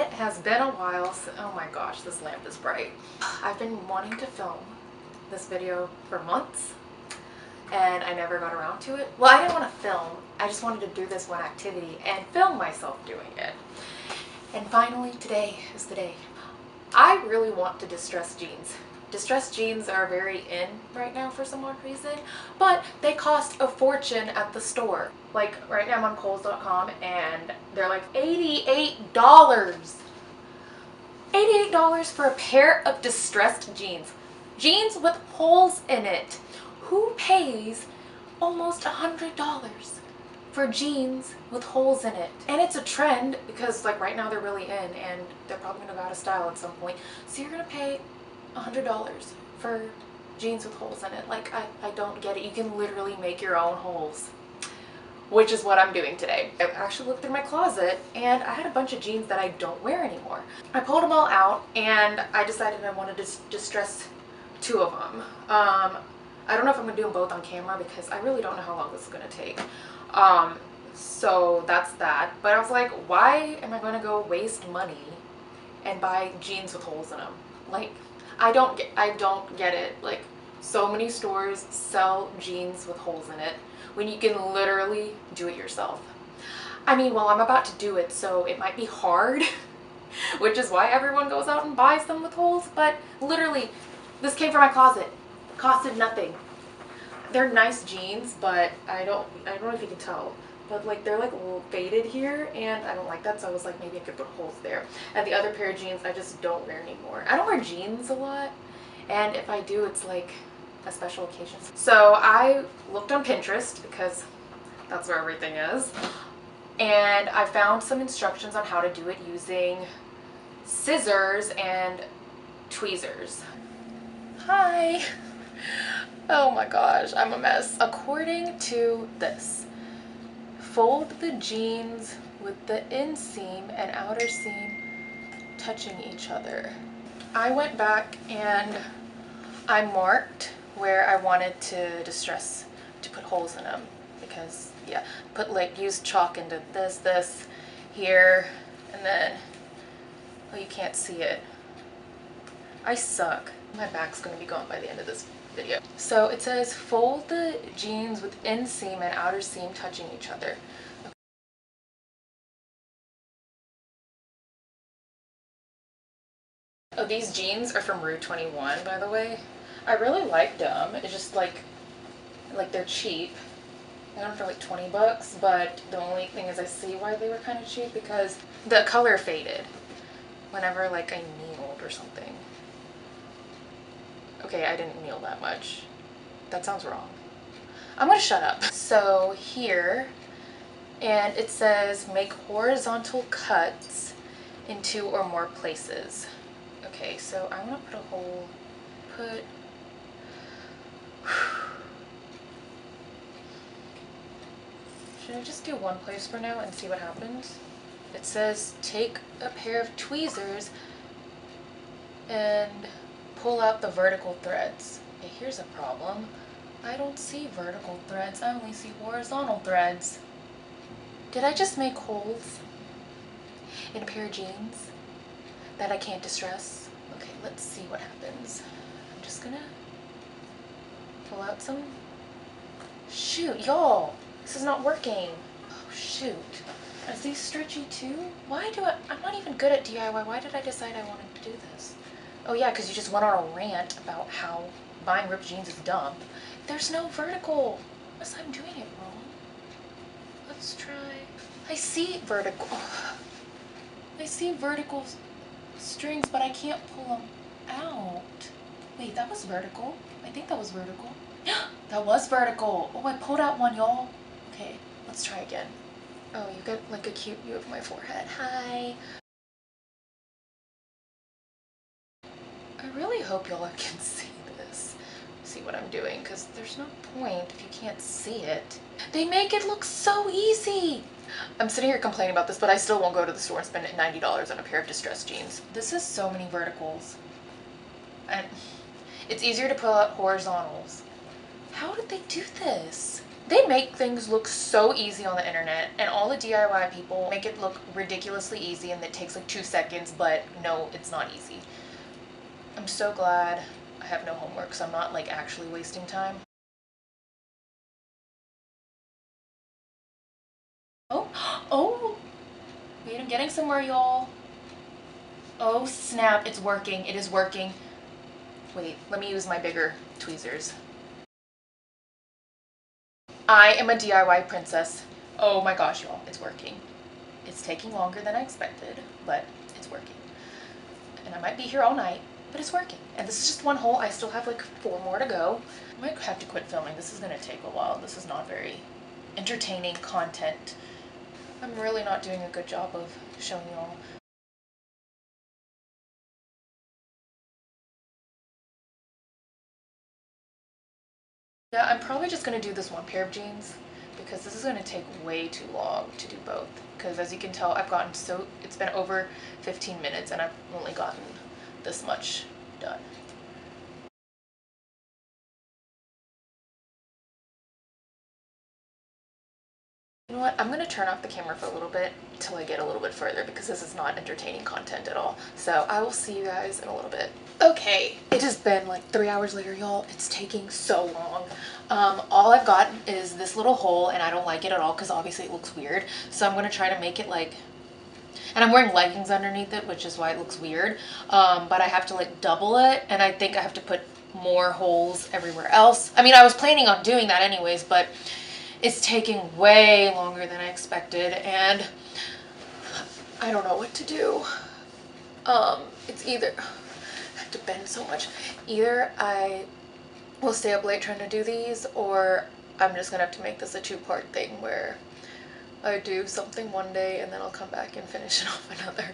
It has been a while oh my gosh, this lamp is bright. I've been wanting to film this video for months and I never got around to it. Well, I didn't want to film, I just wanted to do this one activity and film myself doing it. And finally, today is the day. I really want to distress jeans. Distressed jeans are very in right now for some odd reason, but they cost a fortune at the store. Like right now I'm on Kohl's.com and they're like $88. $88 for a pair of distressed jeans. Jeans with holes in it. Who pays almost $100 for jeans with holes in it? And it's a trend because like right now they're really in and they're probably gonna go out of style at some point. So you're gonna pay $100 for jeans with holes in it. Like I don't get it. You can literally make your own holes, which is what I'm doing today. I actually looked through my closet and I had a bunch of jeans that I don't wear anymore. I pulled them all out and I decided I wanted to distress two of them. I don't know if I'm gonna do them both on camera because I really don't know how long this is gonna take. So that's that. But I was like, why am I gonna go waste money and buy jeans with holes in them? Like, I don't get it. Like, so many stores sell jeans with holes in it when you can literally do it yourself. I mean, well, I'm about to do it, so it might be hard, which is why everyone goes out and buys them with holes, but literally, this came from my closet. Costed nothing. They're nice jeans, but I don't know if you can tell, but like they're like a little faded here and I don't like that, so I was like maybe I could put holes there. And the other pair of jeans I just don't wear anymore. I don't wear jeans a lot, and if I do it's like a special occasion. So I looked on Pinterest because that's where everything is, and I found some instructions on how to do it using scissors and tweezers. Hi! Oh my gosh, I'm a mess. According to this, fold the jeans with the inseam and outer seam touching each other. I went back and I marked where I wanted to distress, to put holes in them, because yeah, use chalk into this here, and then, oh, you can't see it. I suck. My back's gonna be gone by the end of this video. So it says fold the jeans with inseam and outer seam touching each other. Oh, these jeans are from Rue 21, by the way. I really like them. It's just like they're cheap. I got them for like 20 bucks, but the only thing is I see why they were kind of cheap because the color faded whenever like I kneeled or something. Okay, I didn't kneel that much. That sounds wrong. I'm gonna shut up. So here, and it says make horizontal cuts in 2 or more places. Okay, so I'm gonna put a hole, should I just do one place for now and see what happens? It says take a pair of tweezers and pull out the vertical threads. Okay, here's a problem. I don't see vertical threads, I only see horizontal threads. Did I just make holes in a pair of jeans that I can't distress? Okay, let's see what happens. I'm just gonna pull out some. Shoot, y'all, this is not working. Oh shoot. Are these stretchy too? I'm not even good at DIY. Why did I decide I wanted to do this? Oh yeah, because you just went on a rant about how buying ripped jeans is dumb. There's no vertical. Unless I'm doing it wrong. Let's try. I see vertical. I see vertical strings, but I can't pull them out. Wait, that was vertical. I think that was vertical. That was vertical. Oh, I pulled out one, y'all. Okay, let's try again. Oh, you got like a cute view of my forehead. Hi. I really hope y'all can see this. See what I'm doing, because there's no point if you can't see it. They make it look so easy. I'm sitting here complaining about this, but I still won't go to the store and spend $90 on a pair of distressed jeans. This is so many verticals. And it's easier to pull out horizontals. How did they do this? They make things look so easy on the internet, and all the DIY people make it look ridiculously easy, and it takes like 2 seconds, but no, it's not easy. I'm so glad I have no homework, so I'm not like actually wasting time. Oh, oh, wait, I'm getting somewhere, y'all. Oh snap, it's working, it is working. Wait, let me use my bigger tweezers. I am a DIY princess. Oh my gosh, y'all, it's working. It's taking longer than I expected, but it's working. And I might be here all night, but it's working. And this is just one hole. I still have like 4 more to go. I might have to quit filming. This is gonna take a while. This is not very entertaining content. I'm really not doing a good job of showing y'all. Yeah, I'm probably just gonna do this one pair of jeans because this is gonna take way too long to do both. Because as you can tell, I've gotten it's been over 15 minutes and I've only gotten this much done. You know what? I'm going to turn off the camera for a little bit until I get a little bit further because this is not entertaining content at all. So I will see you guys in a little bit. Okay, it has been like 3 hours later, y'all. It's taking so long. All I've gotten is this little hole and I don't like it at all because obviously it looks weird. So I'm going to try to make it like, and I'm wearing leggings underneath it, which is why it looks weird. But I have to like double it, and I think I have to put more holes everywhere else. I mean, I was planning on doing that anyways, but it's taking way longer than I expected, and I don't know what to do. It's either, I have to bend so much. Either I will stay up late trying to do these, or I'm just gonna have to make this a 2-part thing where I do something one day and then I'll come back and finish it off another,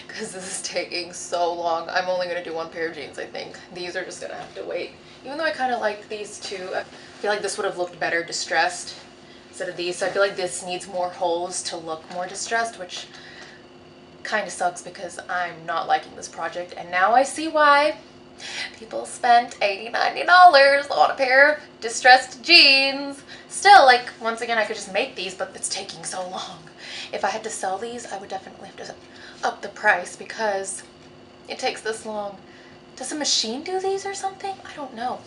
because this is taking so long. I'm only gonna do one pair of jeans, I think. These are just gonna have to wait. Even though I kind of like these too, I feel like this would have looked better distressed instead of these. So I feel like this needs more holes to look more distressed, which kind of sucks because I'm not liking this project. And now I see why people spent $80, $90 on a pair of distressed jeans. Still, like, once again, I could just make these, but it's taking so long. If I had to sell these, I would definitely have to up the price because it takes this long. Does a machine do these or something? I don't know.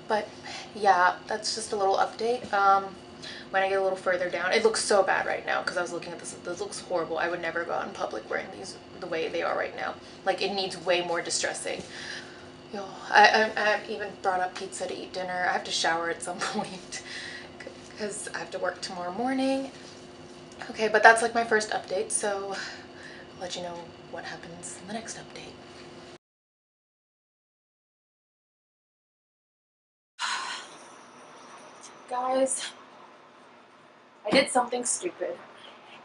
But yeah, that's just a little update. When I get a little further down, it looks so bad right now because I was looking at this. This looks horrible. I would never go out in public wearing these the way they are right now. Like, it needs way more distressing. Yo, I even brought up pizza to eat dinner. I have to shower at some point because I have to work tomorrow morning. Okay, but that's like my first update, so I'll let you know what happens in the next update. Guys, I did something stupid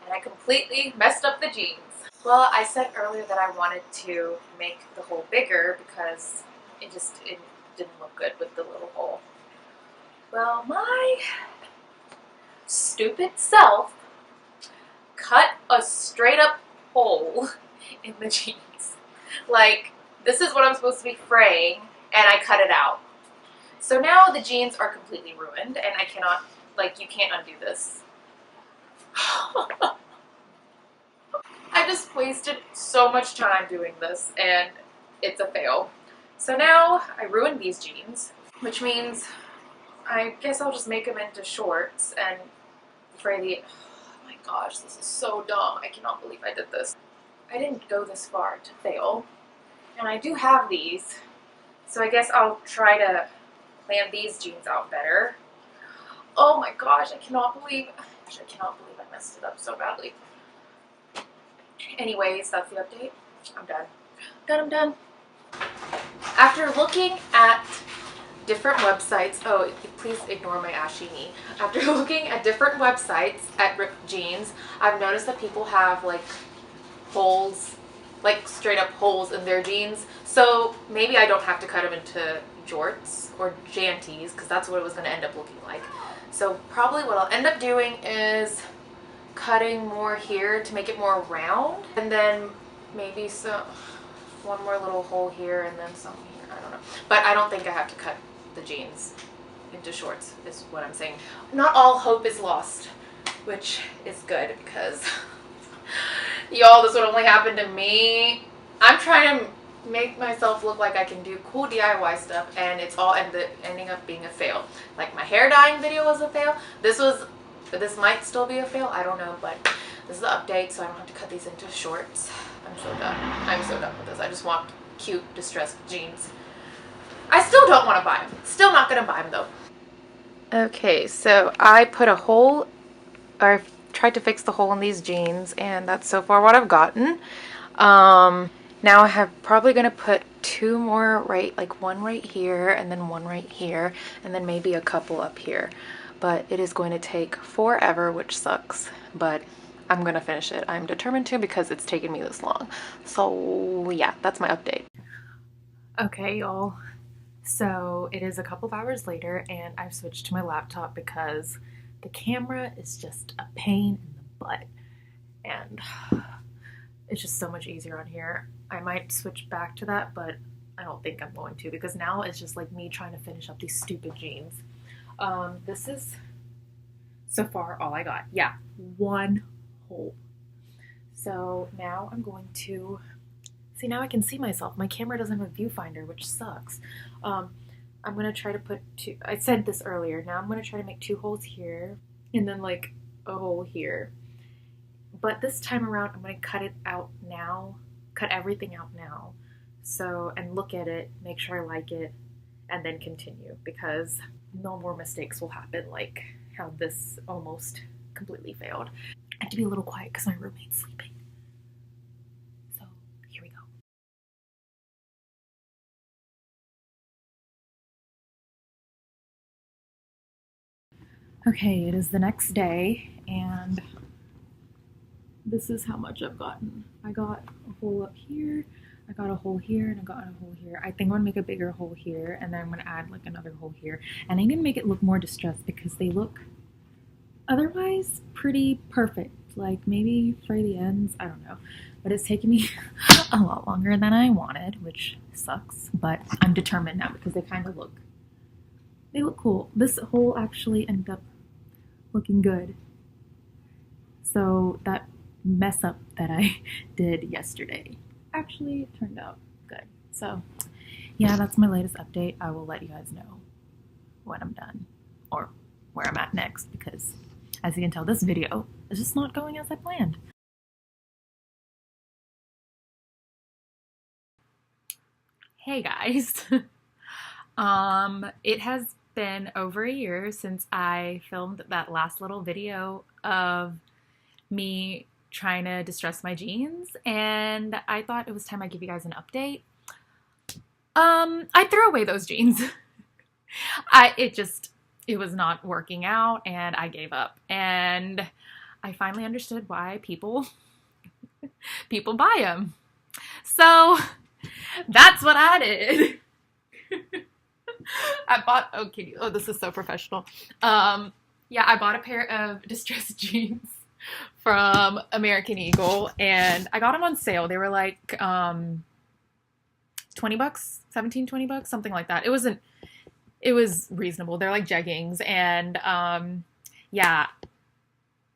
and I completely messed up the jeans. Well, I said earlier that I wanted to make the hole bigger because it didn't look good with the little hole. Well, my stupid self cut a straight up hole in the jeans. Like, this is what I'm supposed to be fraying, and I cut it out. So now the jeans are completely ruined, and I cannot, like, you can't undo this. I just wasted so much time doing this, and it's a fail. So now I ruined these jeans, which means I guess I'll just make them into shorts and fray the... Oh my gosh, this is so dumb. I cannot believe I did this. I didn't go this far to fail. And I do have these, so I guess I'll try to plan these jeans out better. Oh my gosh, I cannot believe I messed it up so badly. Anyways, that's the update. I'm done. I'm done. After looking at different websites, oh, please ignore my ashy knee. After looking at different websites at ripped jeans, I've noticed that people have like holes, like straight up holes in their jeans. So maybe I don't have to cut them into jorts or janties because that's what it was going to end up looking like. So probably what I'll end up doing is cutting more here to make it more round, and then maybe one more little hole here and then some here. I don't know. But I don't think I have to cut the jeans into shorts is what I'm saying. Not all hope is lost, which is good because y'all, this would only happen to me. I'm trying to make myself look like I can do cool DIY stuff, and it's all ending up being a fail. Like my hair dyeing video was a fail. This might still be a fail, I don't know, but this is the update, so I don't have to cut these into shorts. I'm so done. I'm so done with this. I just want cute distressed jeans. I still don't want to buy them. Still not gonna buy them though. Okay, so I put a hole, or I've tried to fix the hole in these jeans, and that's so far what I've gotten. Now I have probably gonna put two more one right here and then one right here and then maybe a couple up here. But it is going to take forever, which sucks, but I'm gonna finish it. I'm determined to because it's taken me this long. So yeah, that's my update. Okay, y'all. So it is a couple of hours later and I've switched to my laptop because the camera is just a pain in the butt. And it's just so much easier on here. I might switch back to that, but I don't think I'm going to because now it's just like me trying to finish up these stupid jeans. This is so far all I got. Yeah, one hole. So now I'm going to see, now I can see myself. My camera doesn't have a viewfinder, which sucks. I'm gonna try to put two, I said this earlier, now I'm gonna try to make two holes here and then like a hole here. But this time around, I'm gonna cut it out now, cut everything out now. So, and look at it, make sure I like it, and then continue because no more mistakes will happen like how this almost completely failed. I have to be a little quiet because my roommate's sleeping. So here we go. Okay, it is the next day and this is how much I've gotten. I got a hole up here, I got a hole here, and I got a hole here. I think I'm gonna make a bigger hole here, and then I'm gonna add like another hole here. And I'm gonna make it look more distressed because they look otherwise pretty perfect. Like maybe for the ends, I don't know. But it's taken me a lot longer than I wanted, which sucks. But I'm determined now because they kind of look, they look cool. This hole actually ended up looking good. So that mess up that I did yesterday actually turned out good. So yeah, that's my latest update. I will let you guys know when I'm done or where I'm at next because as you can tell, this video is just not going as I planned. Hey guys. It has been over a year since I filmed that last little video of me trying to distress my jeans, and I thought it was time I give you guys an update. I threw away those jeans. It was not working out and I gave up, and I finally understood why people buy them. So that's what I did. Oh, this is so professional. Yeah, I bought a pair of distressed jeans from American Eagle and I got them on sale. They were like 20 bucks, 17, 20 bucks, something like that. It was reasonable. They're like jeggings and yeah,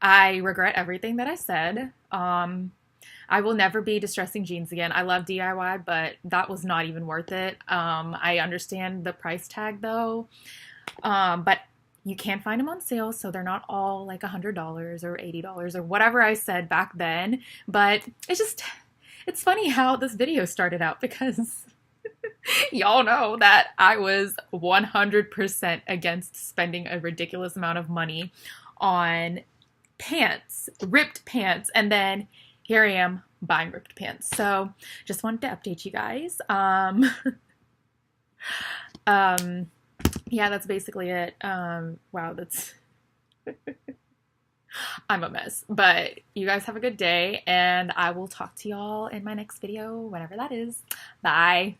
I regret everything that I said. I will never be distressing jeans again. I love DIY, but that was not even worth it. I understand the price tag though, but you can find them on sale, so they're not all like $100 or $80 or whatever I said back then. But it's funny how this video started out because y'all know that I was 100% against spending a ridiculous amount of money on pants, ripped pants, and then here I am buying ripped pants. So just wanted to update you guys. Yeah, that's basically it. Wow, that's I'm a mess. But you guys have a good day, and I will talk to y'all in my next video, whenever that is. Bye.